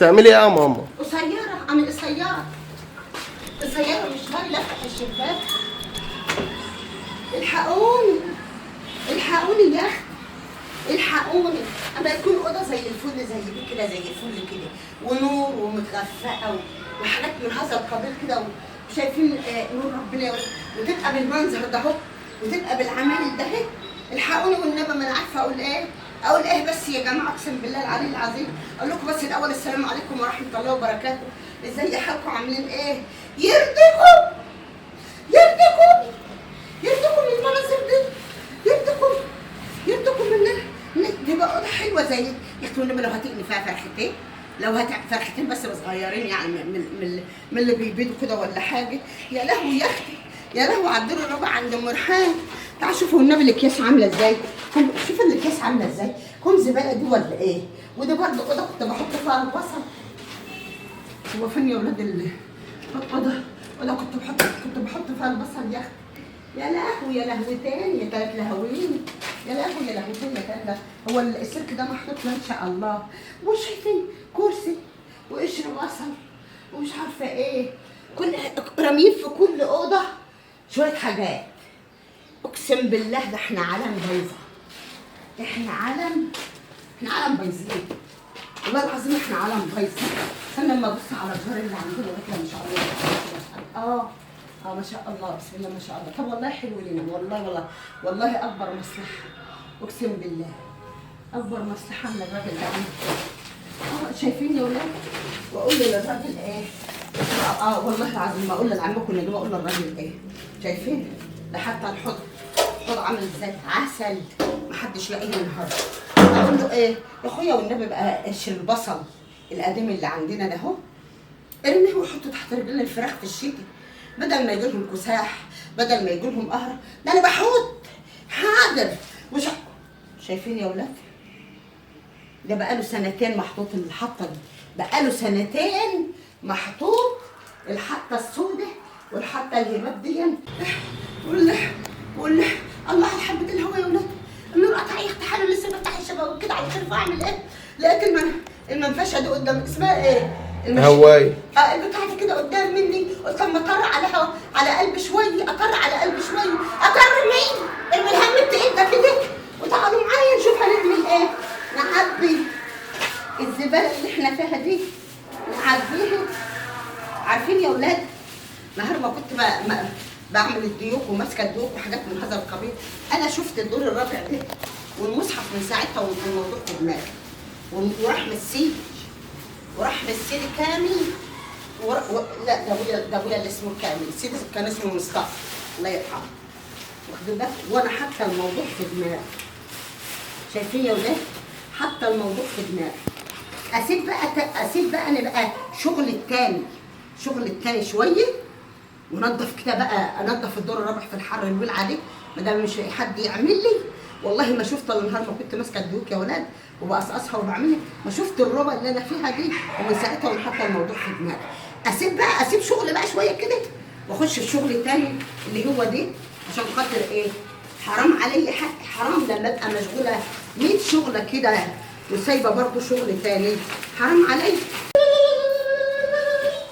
بتعملي ايه يا ماما؟ قصيرة، أعمل قصيرة قصيرة مش هاي لفتح الشباك. الحقوني الحقوني يا أختي الحقوني. أما يكون أوضة زي الفل زي دي كده زي الفل كده ونور ومتغفقة وحاجات من هذا القبيل كده وشايفين نور ربنا يا ولد، وتبقى بالمنظر ده اهو وتبقى بالعمال ده اهي. الحقوني والنبي ما أنا عارفة أقول إيه. أقول إيه بس يا جماعة أقسم بالله العلي العظيم. أقول لكم بس الأول السلام عليكم ورحمة الله وبركاته. إزاي حالكم عاملين إيه؟ يرضيكم يرضيكم يرضيكم من المناظر دي، يرضيكم من دي بقى أوضة حلوة زي دي. يا أختي والنبي لو هتقلي فيها فرختين، لو فرختين بس صغيرين يعني من اللي بيبيضوا كده ولا حاجة. يا لهوي يا أختي يا لهوي على الدور الرابع عند أم ريحان. تعالوا شوفوا النبي الاكياس عامله ازاي. شوفوا الاكياس عامله ازاي. كوم زباله دي ولا ايه؟ وده برضه اوضه كنت بحط فيها البصل. هو فين يا ولاد اوضه كنت بحط فيها البصل يا اختي. يا لهوي يا لهوتين يا تلات لهوين. يا لهوي يا لهوتين يا تلات. هو السلك ده محطوط له ان شاء الله. وشايفين كرسي وقشر بصل ومش عارفه ايه. كل رامين في كل اوضه شويه حاجات. اقسم بالله ده احنا عالم بايظه. احنا عالم بايظين والله العظيم. احنا عالم بايظه. استنى لما ابص على الجار اللي عندنا ده ما شاء الله. ما شاء الله بسم الله ما شاء الله. طب والله حلو لنا والله اكبر مصلحه. اقسم بالله اكبر مصلحه من الراجل ده عنده. شايفين يا ولاد. واقول للراجل ايه؟ والله العظيم ما اقول لعمكم اللي بقول للراجل ايه؟ شايفين؟ ده حتى الحوض عامل ازاي عسل. محدش لاقيه النهارده. اقول له ايه يا اخويا والنبي بقى قشر البصل القديم اللي عندنا ده اهو ارميه وحطه تحت رجلين الفراخ في الشتاء بدل ما يجيلهم كساح بدل ما يجيلهم قهر. ده انا بحوط حاضر. مش شايفين يا ولاد؟ ده بقاله سنتين محطوط الحطه دي. بقاله سنتين محطوط الحطه السوداء والحطه الهباب دي. والله الله على حبه الهوا يا ولاد. النور قطع يا اختي. حالا لسه بفتح الشبابيك كده على الشرفه. اعمل ايه؟ لقيت المنفشه دي قدام. اسمها ايه؟ هواي. البتاعه دي كده قدام مني. قلت اما اطر على قلبي شويه. اطر على قلبي شويه. اطر مين؟ ارمي الهم التقيل ده كده وتعالوا معايا نشوف هنعمل ايه. نعبي الزباله اللي احنا فيها دي نعبيها. عارفين يا ولاد نهار ما كنت بعمل الديوك وماسكه الديوك وحاجات من هذا القبيل. انا شفت الدور الرابع ده والمصحف من ساعتها والموضوع في دماغي. وراح مسيري كامل. لا ده ابويا اللي اسمه كامل. سيدي كان اسمه مصطفى الله يرحمه. واخدين بالك؟ وانا حتى الموضوع في دماغي. شايفين يا ولاد؟ حتى الموضوع في دماغي. اسيب بقى انا بقى شغل التاني شويه ونضف كده بقى. انضف الدور الرابع في الحر الولعه دي ما دام مش لاقي حد يعمل لي. والله ما شفت الا النهار ما كنت ماسكه الديوك يا ولاد وبقصقصها وبعملها. ما شفت الربع اللي انا فيها دي. ومن ساعتها وانا حاطه الموضوع في دماغي. اسيب شغل بقى شويه كده واخش في شغل تاني اللي هو دي عشان خاطر ايه؟ حرام علي حق. حرام لما ابقى مشغوله 100 شغله كده وسايبه برضه شغل تاني. حرام علي.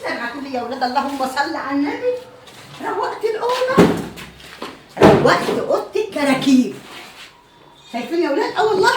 سمعتوا لي يا ولاد اللهم صل على النبي. روقت الاوضه. روقت اوضه الكراكيب. شايفين يا ولاد؟ والله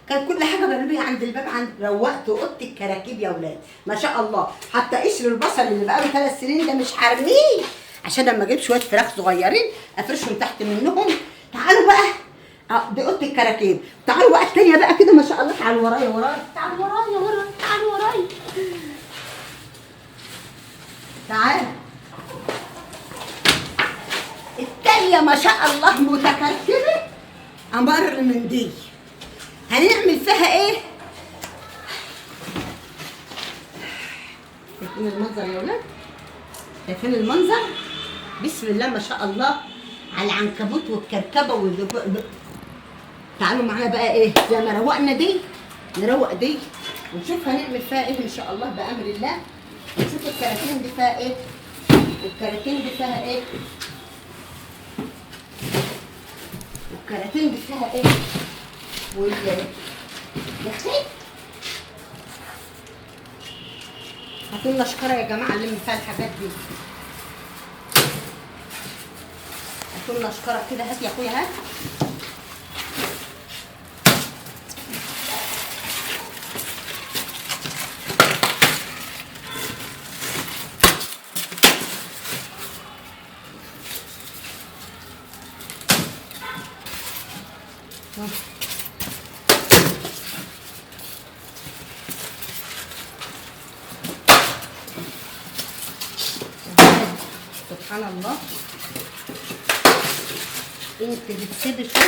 كان كل حاجه برميها عند الباب. روقت اوضه الكراكيب يا ولاد ما شاء الله. حتى قشر البصل اللي بقاله 3 سنين ده مش هرميه عشان لما اجيب شويه فراخ صغيرين افرشهم تحت منهم. تعالوا بقى دي اوضه الكراكيب. تعالوا بقى الثانيه بقى كده ما شاء الله. تعالوا ورايا. تعالوا ورايا. تعالوا. الثانيه ما شاء الله متكركبه امر من دي. هنعمل فيها ايه؟ شايفين المنظر يا ولاد؟ شايفين المنظر؟ بسم الله ما شاء الله على العنكبوت والكركبه تعالوا معايا بقى ايه؟ زي ما روقنا دي نروق دي ونشوف هنعمل فيها ايه ان شاء الله بامر الله. نشوف الكراتين دي فيها ايه؟ والكراتين دي فيها ايه؟ والكراتين دي فيها ايه؟ يا اخي هاتوا لنا شكاره يا جماعه نلم فيها الحاجات دي. هاتوا لنا شكاره كده. هات يا اخويا هات. سبحان الله، انت بتسيبي شغل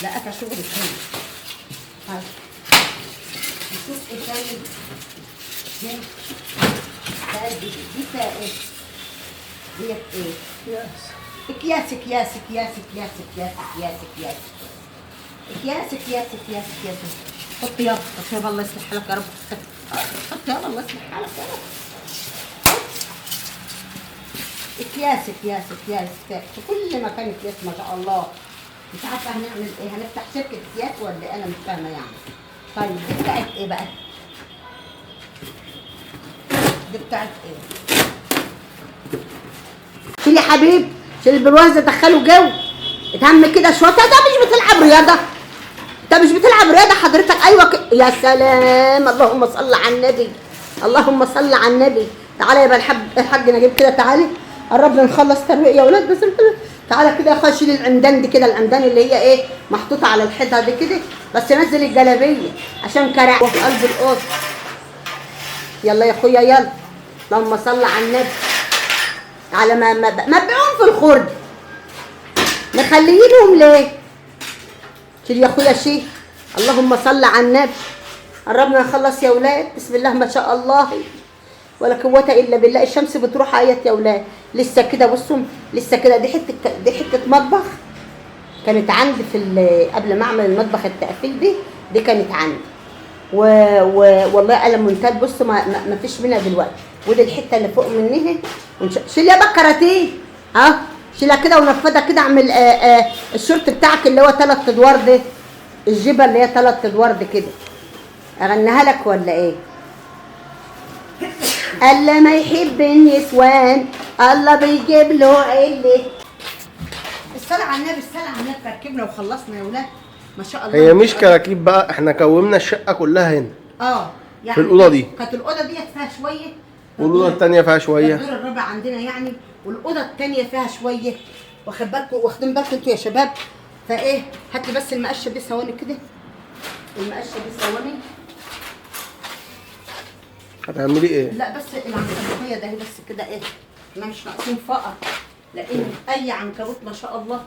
لقيتها شغل تاني. طيب نشوف ايه تاني. دي فيها ايه؟ ديت ايه؟ اكياس اكياس اكياس اكياس اكياس اكياس اكياس اكياس اكياس اكياس اكياس. حطي يلا عشان الله يصلح حالك يا رب. حطي يلا الله يصلح حالك يا رب. اكياس اكياس اكياس اكياس في كل مكان اكياس ما شاء الله. مش عارفه هنعمل ايه، هنفتح شركه اكياس ولا انا مش فاهمه يعني. طيب دي بتاعت ايه بقى؟ دي بتاعت ايه؟ شيل يا حبيب، شيل البرواز ده دخله جو. اتهم كده شويه. ده مش بتلعب رياضه؟ انت مش بتلعب رياضه حضرتك؟ ايوه يا سلام، اللهم صل على النبي، اللهم صل على النبي. تعالى يا الحاج نجيب كده، تعالي قربنا نخلص ترويق يا ولاد. بس تعالى كده يا اخويا شيل العمدان دي كده، العمدان اللي هي ايه محطوطه على الحيطه دي كده. بس نزل الجلابيه عشان كرع في قلب الاوضه. يلا يا اخويا يلا، اللهم صل على النبي. تعالى ما تبيعوهم في الخرد، مخليينهم ليه؟ شيل يا اخويا شيل، اللهم صل على النبي. قربنا نخلص يا ولاد. بسم الله ما شاء الله ولا قوة الا بالله. الشمس بتروح ايات يا ولاد. لسه كده بصوا، لسه كده. دي حته مطبخ كانت عندي في قبل ما اعمل المطبخ التقفيل دي كانت عندي. والله قلم منتال. بصوا ما فيش منها دلوقتي. ودي الحته اللي فوق منها. شيل يا بكرتين ها، شيلها كده ونفضها كده. اعمل الشورت بتاعك اللي هو 3 ادوار ده، الجبه اللي هي 3 ادوار دي كده. اغنيها لك ولا ايه؟ الله ما يحب النسوان الله بيجيب له عله. الصلاة على النبي، الصلاة على النبي. ركبنا وخلصنا يا ولاد ما شاء الله. هي مش كراكيب بقى، احنا كومنا الشقه كلها هنا. يعني في الاوضه دي كانت الاوضه ديت فيها شويه، والاوضه الثانيه فيها شويه، الدور الرابع عندنا يعني، والاوضه الثانيه فيها شويه. واخدين بالكم انتوا يا شباب. فايه هات لي بس المقشه دي ثواني كده. المقشه دي ثواني. هتعملي ايه؟ لا بس العنكبوتيه ده بس كده ايه، احنا مش ناقصين فقر، لان اي عنكبوت ما شاء الله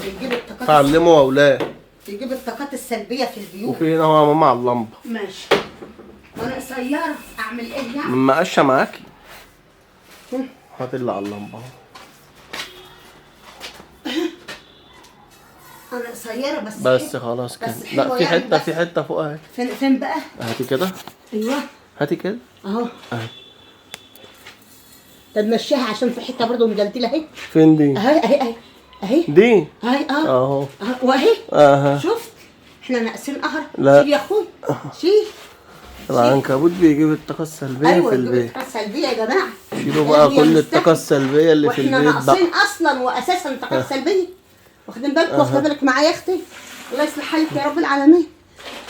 بيجيب الطاقات. تعلموا اولاد، بيجيب الطاقات السلبيه في البيوت. وفي هنا هو ماما على اللمبه. ماشي. وانا قصيره اعمل ايه يعني؟ من مقشه معاكي. هات اللي على اللمبه اهو. انا قصيره بس خلاص كده. لا في حته في حته فوق اهي. فين بقى؟ هاتي كده. ايوه هاتي كده اهو اهي. طب مشيها عشان في حته برضه مدلدله اهي. فين دي؟ اهي دي اهي اهو واهي. شفت احنا ناقصين قهر. شيل يا اخوي شيل. العنكبوت بيجيب الطاقه السلبيه في البيت. الطاقه السلبيه يا جماعه. شيلوا بقى كل الطاقه السلبيه اللي في البيت. واحنا ناقصين اصلا واساسا الطاقه السلبيه. واخدين بالكم؟ واخده بالك معايا يا اختي؟ الله يصلح حالك يا رب العالمين.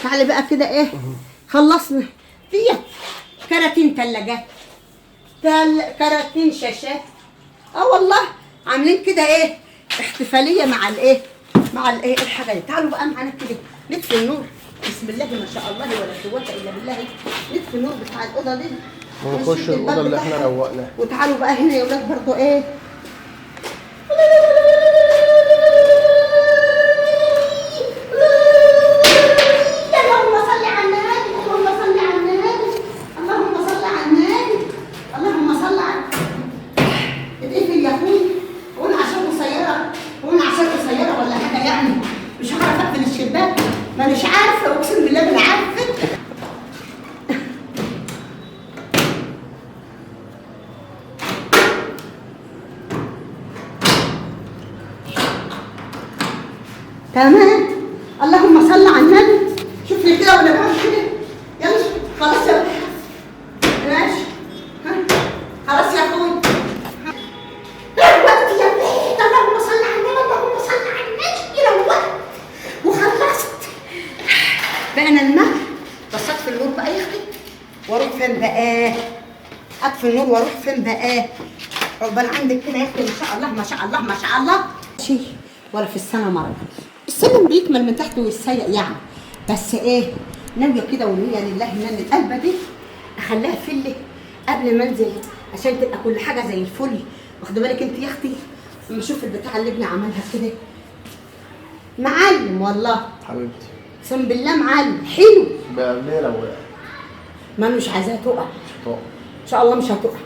تعالي بقى كده ايه، خلصنا. ديت كراتين ثلاجات، كراتين شاشات. والله عاملين كده ايه احتفاليه مع الايه الحاجه دي. تعالوا بقى معانا كده نطفي النور. بسم الله ما شاء الله ولا قوه الا بالله. نطفي النور بتاع الاوضه دي ونخش الاوضه اللي احنا روقناها. وتعالوا بقى هنا يا ولاد برضو ايه، مش عارفه اقسم بالله من عارفه. تمام. اللهم صل على النبي. شوف لي كده وانا بعمل كده. يلا خلاص يا ماشي. بقى انا المغرب بس اطفي النور بقى يا اختي واروح فين بقى؟ اطفي النور واروح فين بقى؟ عقبال عندك كده يا اختي ما شاء الله ما شاء الله ما شاء الله شيء ولا في السنه مره. السلم بيكمل من تحت ويتسيق يعني، بس ايه ناويه كده ونيه لله ان القلبه دي اخليها فله قبل ما انزل عشان تبقى كل حاجه زي الفل. واخده بالك انت يا اختي لما اشوف البتاع اللي ابني عملها كده معلم والله حبيبتي اقسم بالله معلم حلو. بقى ليه لو وقع؟ ما انا مش عايزاها تقع مش هتقع. ان شاء الله مش هتقع.